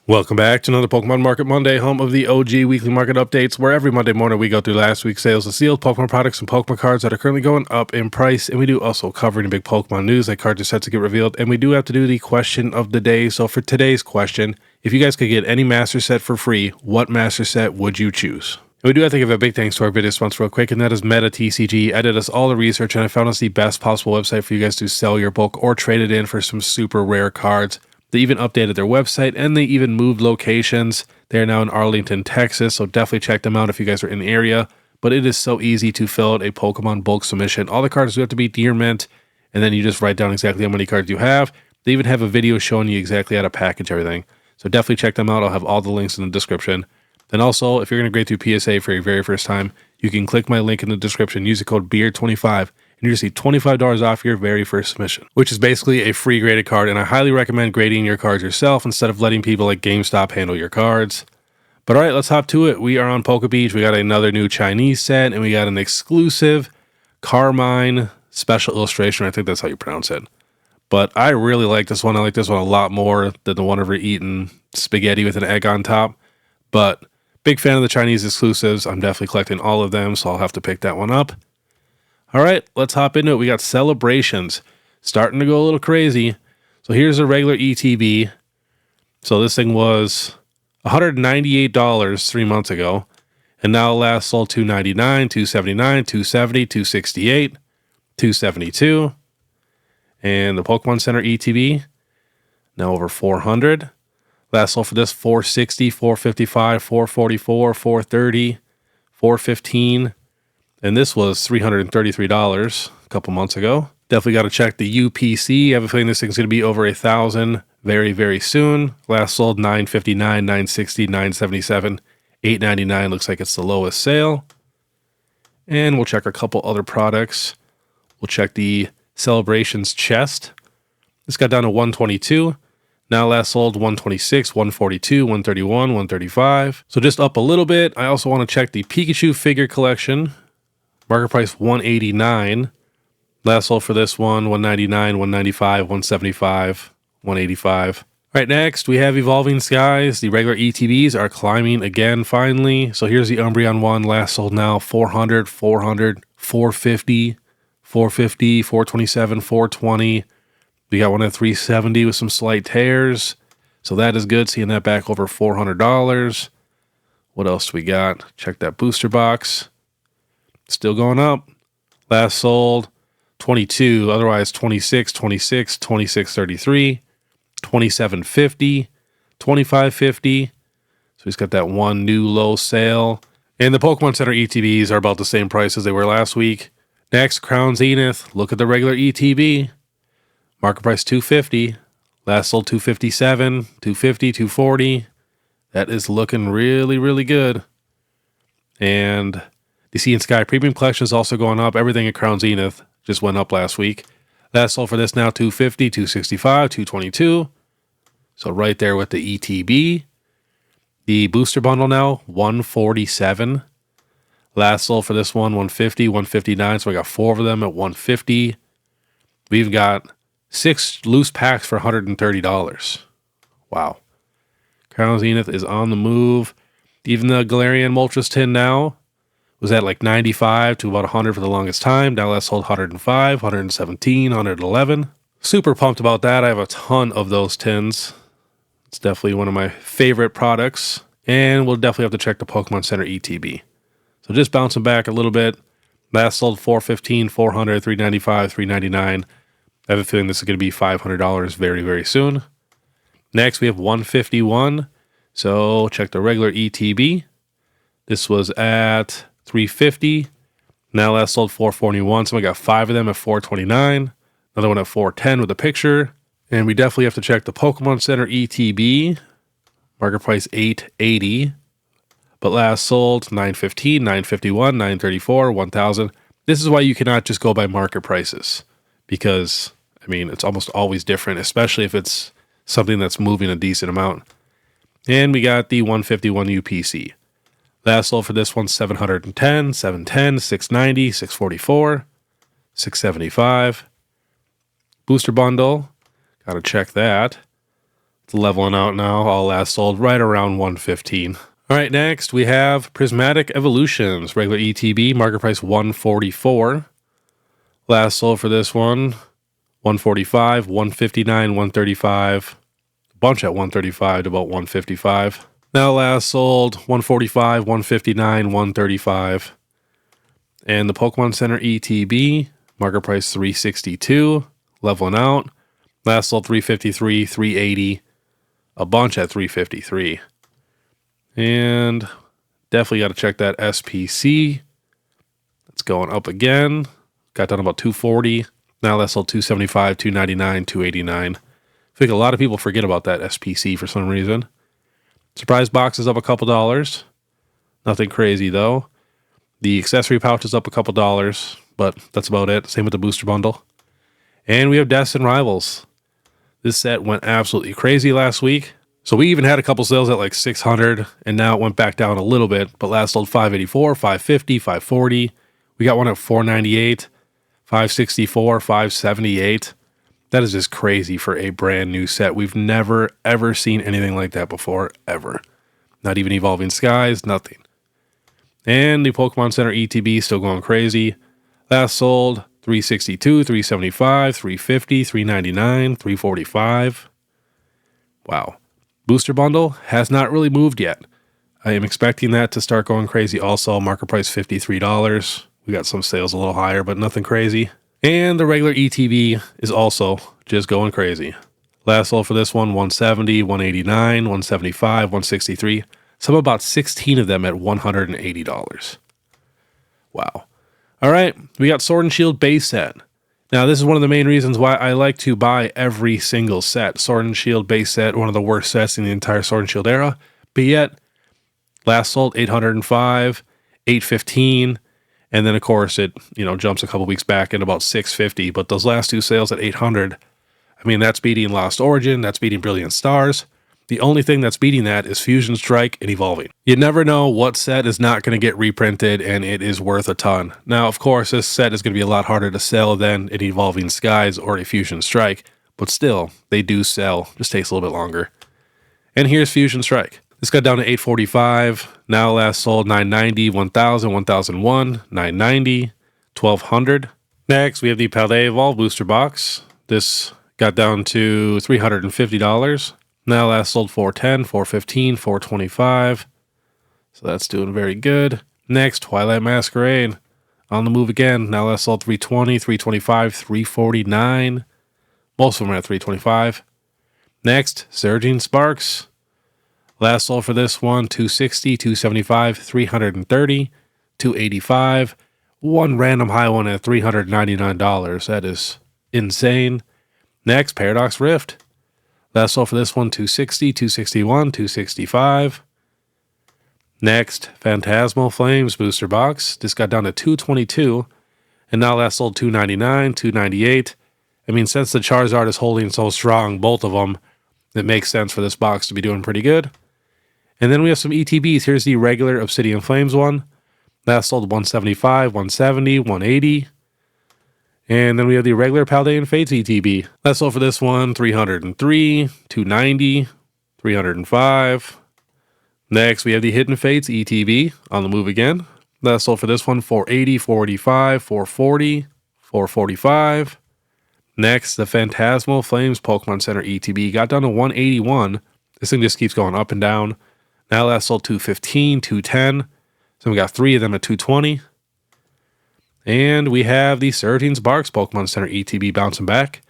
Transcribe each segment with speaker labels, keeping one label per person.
Speaker 1: Welcome back to another Pokemon Market Monday, home of the OG weekly market updates, where every Monday morning we go through last week's sales of sealed Pokemon products and Pokemon cards that are currently going up in price. And we do also cover any big Pokemon news, like cards are set to get revealed. And we do have to do the question of the day. So for today's question, if you guys could get any master set for free, what master set would you choose? And we do have to give a big thanks to our video sponsor real quick, and that is Metatcg. I did us all the research and I found us the best possible website for you guys to sell your bulk or trade it in for some super rare cards. They even updated their website, and they even moved locations. They are now in Arlington, Texas, so definitely check them out if you guys are in the area. But it is so easy to fill out a Pokemon bulk submission. All the cards do have to be tier mint, and then you just write down exactly how many cards you have. They even have a video showing you exactly how to package everything. So definitely check them out. I'll have all the links in the description. Then also, if you're going to grade through PSA for your very first time, you can click my link in the description, use the code BEARD25, and you receive $25 off your very first submission, which is basically a free graded card. And I highly recommend grading your cards yourself instead of letting people like GameStop handle your cards. But all right, let's hop to it. We are on PokeBeard. We got another new Chinese set, and we got an exclusive Carmine special illustration. I think that's how you pronounce it. But I really like this one. I like this one a lot more than the one of her eating spaghetti with an egg on top. But big fan of the Chinese exclusives. I'm definitely collecting all of them, so I'll have to pick that one up. All right, let's hop into it. We got celebrations starting to go a little crazy. So here's a regular ETB. So this thing was $198 3 months ago, and now last sold $299, $279, $270, $268, $272. And the Pokemon Center ETB, now over $400. Last sold for this $460, $455, $444, $430, $415. And this was $333 a couple months ago. Definitely got to check the UPC. I have a feeling this thing's going to be over 1,000 very, very soon. Last sold $959, $960, $977, $899. Looks like it's the lowest sale. And we'll check a couple other products. We'll check the Celebrations chest. This got down to $122. Now last sold $126, $142, $131, $135. So just up a little bit. I also want to check the Pikachu figure collection. Market price $189. Last sold for this one $199, $195, $175, $185. All right, next we have Evolving Skies. The regular ETBs are climbing again finally. So here's the Umbreon one. Last sold now $400, $400, $450, $450, $427, $420. We got one at $370 with some slight tears. So that is good. Seeing that back over $400. What else do we got? Check that booster box. Still going up. Last sold 22, otherwise 26, 26, 26.33, 27.50, 25.50. So he's got that one new low sale. And the Pokemon Center ETBs are about the same price as they were last week. Next, Crown Zenith. Look at the regular ETB. Market price $250. Last sold $257, $250, $240. That is looking really, really good. And the Sea and Sky Premium Collection is also going up. Everything at Crown Zenith just went up last week. Last sold for this now $250, $265, $222. So right there with the ETB. The booster bundle now $147. Last sold for this one $150, $159. So I got 4 of them at $150. We've got 6 loose packs for $130. Wow. Crown Zenith is on the move. Even the Galarian Moltres tin now was at like 95 to about 100 for the longest time. Now last sold 105, 117, 111. Super pumped about that. I have a ton of those tins. It's definitely one of my favorite products. And we'll definitely have to check the Pokemon Center ETB. So just bouncing back a little bit. Last sold 415, 400, 395, 399. I have a feeling this is going to be $500 very, very soon. Next, we have 151. So check the regular ETB. This was at $350. Now last sold $441. So we got 5 of them at $429. Another one at $410 with a picture. And we definitely have to check the Pokemon Center ETB. Market price $880. But last sold $915, $951, $934, $1,000. This is why you cannot just go by market prices. Because, I mean, it's almost always different, especially if it's something that's moving a decent amount. And we got the 151 UPC. Last sold for this one, $710, $710, $690, $644, $675. Booster bundle, got to check that. It's leveling out now. All last sold right around 115. All right, next we have Prismatic Evolutions, regular ETB, market price 144. Last sold for this one, 145, 159, 135. A bunch at 135 to about 155. Now last sold 145, 159, 135. And the Pokemon Center ETB, market price 362, leveling out. Last sold 353, 380, a bunch at 353. And definitely got to check that SPC. It's going up again. Got down about 240. Now last sold 275, 299, 289. I think a lot of people forget about that SPC for some reason. Surprise box is up a couple dollars. Nothing crazy though. The accessory pouch is up a couple dollars, but that's about it. Same with the booster bundle. And we have Destined Rivals. This set went absolutely crazy last week. So we even had a couple sales at like 600, and now it went back down a little bit, but last sold 584, 550, 540. We got one at 498, 564, 578. That is just crazy for a brand new set. We've never, ever seen anything like that before, ever. Not even Evolving Skies, nothing. And the Pokemon Center ETB still going crazy. Last sold 362, 375, 350, 399, 345. Wow. Booster bundle has not really moved yet. I am expecting that to start going crazy also. Market price $53. We got some sales a little higher, but nothing crazy. And the regular ETB is also just going crazy. Last sold for this one, 170, 189, 175, 163. Some about 16 of them at $180. Wow. All right, we got Sword and Shield base set. Now, this is one of the main reasons why I like to buy every single set. Sword and Shield base set, one of the worst sets in the entire Sword and Shield era. But yet, last sold 805, 815, and then of course it, jumps a couple weeks back at about 650. But those last two sales at 800, I mean, that's beating Lost Origin, that's beating Brilliant Stars. The only thing that's beating that is Fusion Strike and Evolving. You never know what set is not going to get reprinted, and it is worth a ton. Now, of course, this set is going to be a lot harder to sell than an Evolving Skies or a Fusion Strike, but still, they do sell. Just takes a little bit longer. And here's Fusion Strike. This got down to 845. Now last sold 990, 1000, 1001, 990, 1200. Next, we have the Paldea Evolve Booster Box. This got down to $350. Now last sold 410, 415, 425. So that's doing very good. Next, Twilight Masquerade. On the move again. Now last sold 320, 325, 349. Most of them are at 325. Next, Surging Sparks. Last sold for this one, 260, 275, 330, 285. One random high one at $399. That is insane. Next, Paradox Rift. Last sold for this one, 260, 261, 265. Next, Phantasmal Flames Booster Box. This got down to 222. And now last sold 299, 298. I mean, since the Charizard is holding so strong, both of them, it makes sense for this box to be doing pretty good. And then we have some ETBs. Here's the regular Obsidian Flames one. Last sold 175, 170, 180. And then we have the regular Paldean Fates ETB. Last sold for this one, 303, 290, 305. Next, we have the Hidden Fates ETB on the move again. Last sold for this one, 480, 485, 440, 445. Next, the Phantasmal Flames Pokemon Center ETB got down to 181. This thing just keeps going up and down. Now last sold 215, 210. So we got three of them at 220. And we have the Surging Sparks Pokemon Center ETB bouncing back.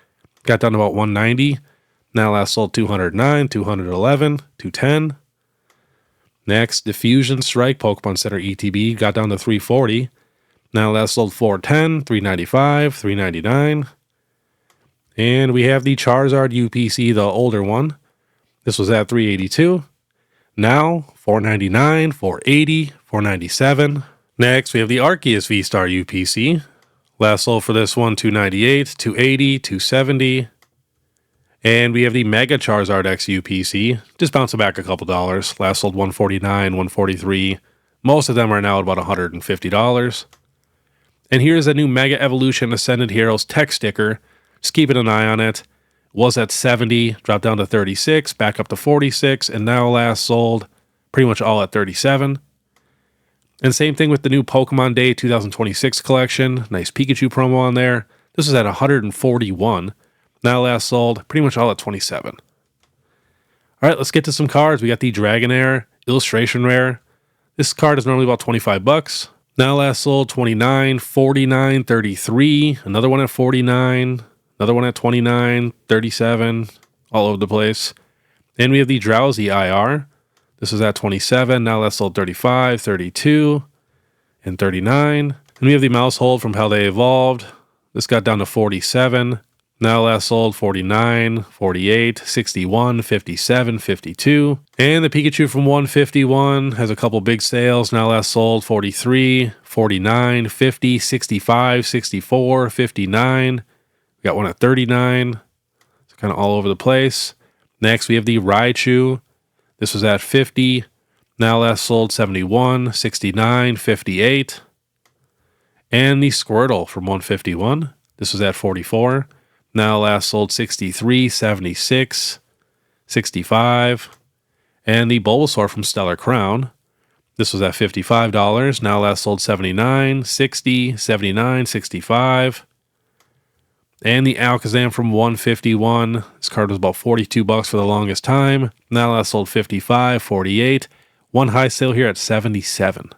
Speaker 1: Got down to about 190. Now last sold 209, 211, 210. Next, Diffusion Strike Pokemon Center ETB got down to 340. Now last sold 410, 395, 399. And we have the Charizard UPC, the older one. This was at 382. Now, 499, 480, 497. Next, we have the Arceus V-Star UPC. Last sold for this one, 298, 280, 270. And we have the Mega Charizard X UPC. Just bouncing back a couple dollars. Last sold 149, 143. Most of them are now at about $150. And here's a new Mega Evolution Ascended Heroes tech sticker. Just keeping an eye on it. Was at 70, dropped down to 36, back up to 46, and now last sold pretty much all at 37. And same thing with the new Pokemon Day 2026 collection. Nice Pikachu promo on there. This was at 141. Now last sold pretty much all at 27. All right, let's get to some cards. We got the Dragonair Illustration Rare. This card is normally about 25 bucks. Now last sold 29, 49, 33. Another one at 49. Another one at 29, 37. All over the place. Then we have the Drowsy IR. This was at 27. Now last sold 35, 32, and 39. And we have the Mousehold from How They Evolved. This got down to 47. Now last sold 49, 48, 61, 57, 52. And the Pikachu from 151 has a couple big sales. Now last sold 43, 49, 50, 65, 64, 59. We got one at 39. It's kind of all over the place. Next, we have the Raichu. This was at 50. Now last sold 71, 69, 58. And the Squirtle from 151. This was at 44. Now last sold 63, 76, 65. And the Bulbasaur from Stellar Crown. This was at $55. Now last sold 79, 60, 79, 65. And the Alakazam from 151. This card was about 42 bucks for the longest time. Now last sold 55, 48. One high sale here at 77.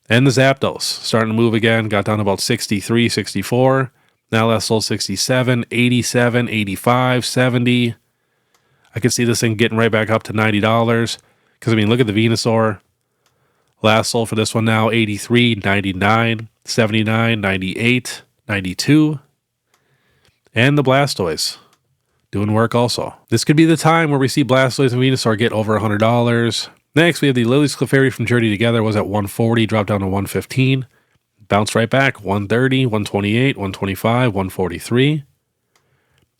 Speaker 1: And the Zapdos starting to move again. Got down to about 63, 64. Now last sold 67, 87, 85, 70. I could see this thing getting right back up to $90. Because, I mean, look at the Venusaur. Last sold for this one now, 83, 99, 79, 98, 92. And the Blastoise doing work also. This could be the time where we see Blastoise and Venusaur get over $100. Next, we have the Lily's Clefairy from Journey Together. Was at 140, dropped down to 115. Bounced right back, 130, 128, 125, 143.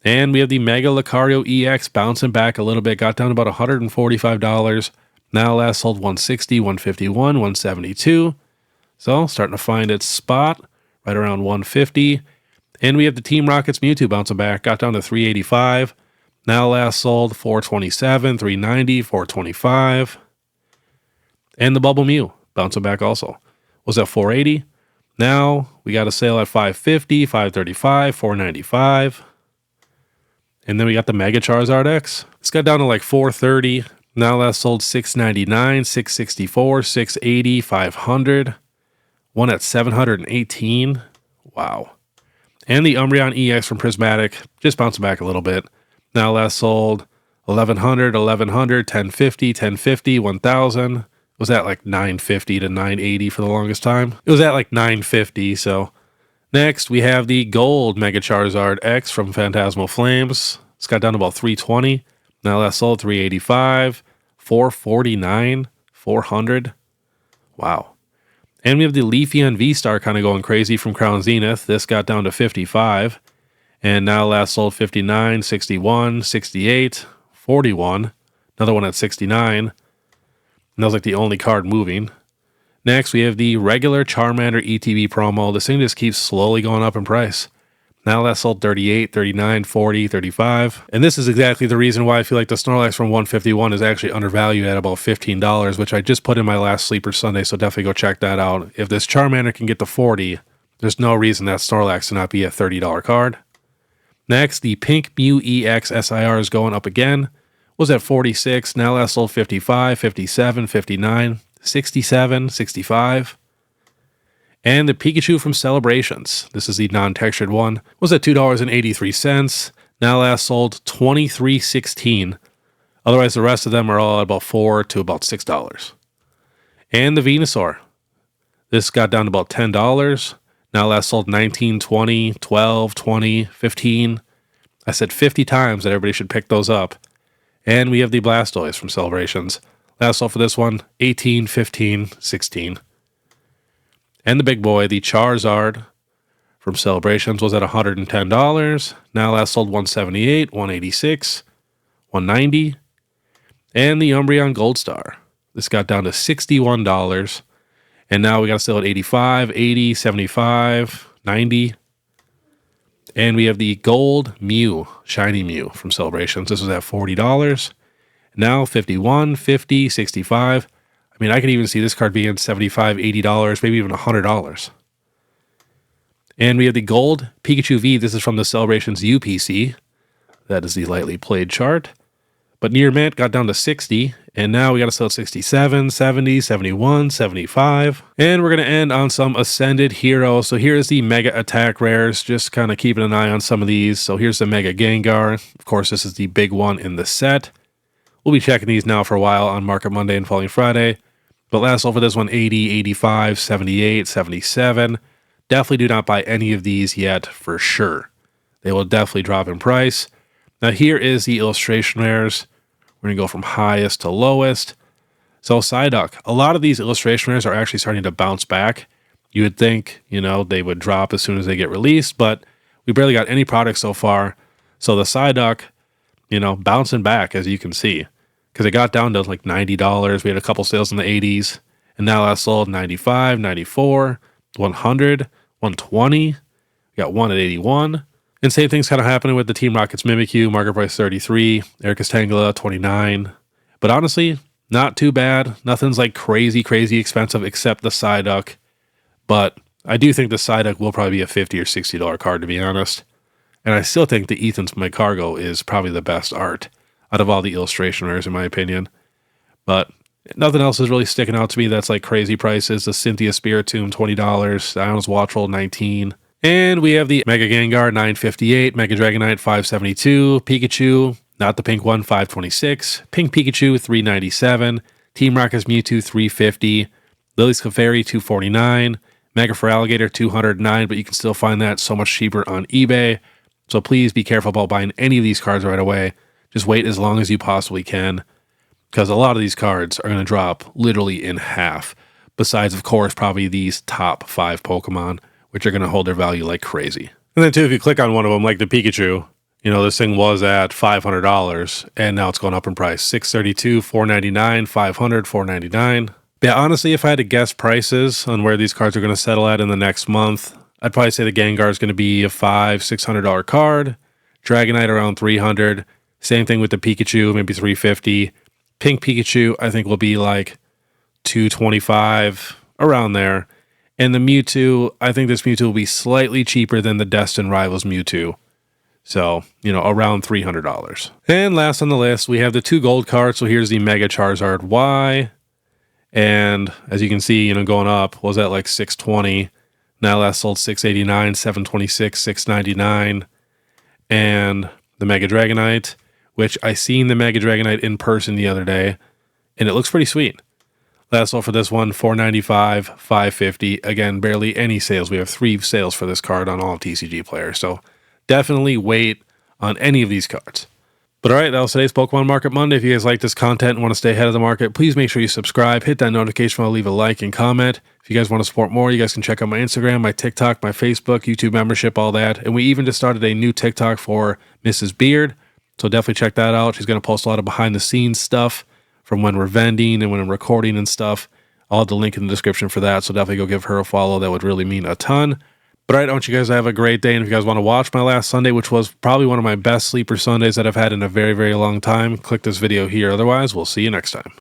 Speaker 1: And we have the Mega Lucario EX bouncing back a little bit. Got down to about $145. Now last sold 160, 151, 172. So starting to find its spot right around 150. And we have the Team Rocket's Mewtwo bouncing back. Got down to 385. Now last sold 427, 390, 425. And the Bubble Mew bouncing back also. Was at 480. Now we got a sale at 550, 535, 495. And then we got the Mega Charizard X. This got down to like 430. Now last sold 699, 664, 680, 500. One at 718. Wow. And the Umbreon EX from Prismatic, just bouncing back a little bit. Now last sold 1100, 1100, 1050, 1050, 1000. It was at like 950 to 980 for the longest time. It was at like 950, so. Next, we have the Gold Mega Charizard X from Phantasmal Flames. It's got down to about 320. Now last sold 385, 449, 400. Wow. And we have the Leafeon V-Star kind of going crazy from Crown Zenith. This got down to 55. And now last sold 59, 61, 68, 41. Another one at 69. And that was like the only card moving. Next, we have the regular Charmander ETB promo. This thing just keeps slowly going up in price. Now last sold 38, 39, 40, 35. And this is exactly the reason why I feel like the Snorlax from 151 is actually undervalued at about $15, which I just put in my last Sleeper Sunday, so definitely go check that out. If this Charmander can get to 40, there's no reason that Snorlax to not be a $30 card. Next, the Pink Mew EX SIR is going up again. Was at 46, now last sold 55, 57, 59, 67, 65. And the Pikachu from Celebrations, this is the non-textured one, was at $2.83. Now last sold $23.16. Otherwise, the rest of them are all at about $4 to about $6. And the Venusaur, this got down to about $10. Now last sold $19, $20, $12, $20, $15. I said 50 times that everybody should pick those up. And we have the Blastoise from Celebrations. Last sold for this one, $18, $15, $16. And the big boy, the Charizard from Celebrations, was at $110. Now last sold $178, $186, $190. And the Umbreon Gold Star. This got down to $61. And now we got to sell at $85, $80, $75, $90. And we have the gold Mew, shiny Mew from Celebrations. This was at $40. Now 51, 50, 65. I mean, I could even see this card being $75, $80, maybe even $100. And we have the gold Pikachu V. This is from the Celebrations UPC. That is the lightly played chart. But near mint got down to 60, and now we got to sell at 67, 70, 71, 75. And we're going to end on some Ascended Heroes. So here's the Mega Attack Rares, just kind of keeping an eye on some of these. So here's the Mega Gengar. Of course, this is the big one in the set. We'll be checking these now for a while on Market Monday and following Friday. But last sold for this one, 80, 85, 78, 77. Definitely do not buy any of these yet for sure. They will definitely drop in price. Now here is the illustration rares. We're going to go from highest to lowest. So Psyduck, a lot of these illustration rares are actually starting to bounce back. You would think, they would drop as soon as they get released, but we barely got any products so far. So the Psyduck, bouncing back, as you can see, because it got down to like $90. We had a couple sales in the 80s, and now that's sold 95, 94, 100, 120. We got one at 81. And same thing's kind of happening with the Team Rocket's Mimikyu, market price 33, Erica's Tangela 29. But honestly, not too bad. Nothing's like crazy expensive except the Psyduck. But I do think the Psyduck will probably be a $50 or $60 card, to be honest. And I still think the Ethan's Magcargo is probably the best art out of all the illustration rares, in my opinion. But nothing else is really sticking out to me that's like crazy prices. The Cynthia Spiritomb, $20. The Ionos Watchroll, $19. And we have the Mega Gengar, $958. Mega Dragonite, $572. Pikachu, not the pink one, $526. Pink Pikachu, $397. Team Rocket's Mewtwo, $350. Lily's Clefairy, $249. Mega Feraligatr, $209, but you can still find that so much cheaper on eBay. So please be careful about buying any of these cards right away. Just wait as long as you possibly can, because a lot of these cards are going to drop literally in half. Besides, of course, probably these top 5 Pokemon, which are going to hold their value like crazy. And then too, if you click on one of them, like the Pikachu, this thing was at $500, and now it's going up in price. $632, $499, $500, $499. Yeah, honestly, if I had to guess prices on where these cards are going to settle at in the next month, I'd probably say the Gengar is going to be a $500, $600 card. Dragonite around $300. Same thing with the Pikachu, maybe $350. Pink Pikachu, I think, will be like $225, around there. And the Mewtwo, I think this Mewtwo will be slightly cheaper than the Destined Rivals Mewtwo. So, around $300. And last on the list, we have the 2 gold cards. So here's the Mega Charizard Y. And as you can see, going up, was at like $620. Now last sold $689, $726, $699. And the Mega Dragonite, which I seen the Mega Dragonite in person the other day, and it looks pretty sweet. Last sold for this one, $495, $550. Again, barely any sales. We have 3 sales for this card on all TCG players. So definitely wait on any of these cards. But all right, that was today's Pokemon Market Monday. If you guys like this content and want to stay ahead of the market, please make sure you subscribe, hit that notification bell, leave a like and comment. If you guys want to support more, you guys can check out my Instagram, my TikTok, my Facebook, YouTube membership, all that. And we even just started a new TikTok for Mrs. Beard. So definitely check that out. She's going to post a lot of behind the scenes stuff from when we're vending and when I'm recording and stuff. I'll have the link in the description for that. So definitely go give her a follow. That would really mean a ton. But all right, I want you guys to have a great day. And if you guys want to watch my last Sunday, which was probably one of my best sleeper Sundays that I've had in a very, very long time, click this video here. Otherwise, we'll see you next time.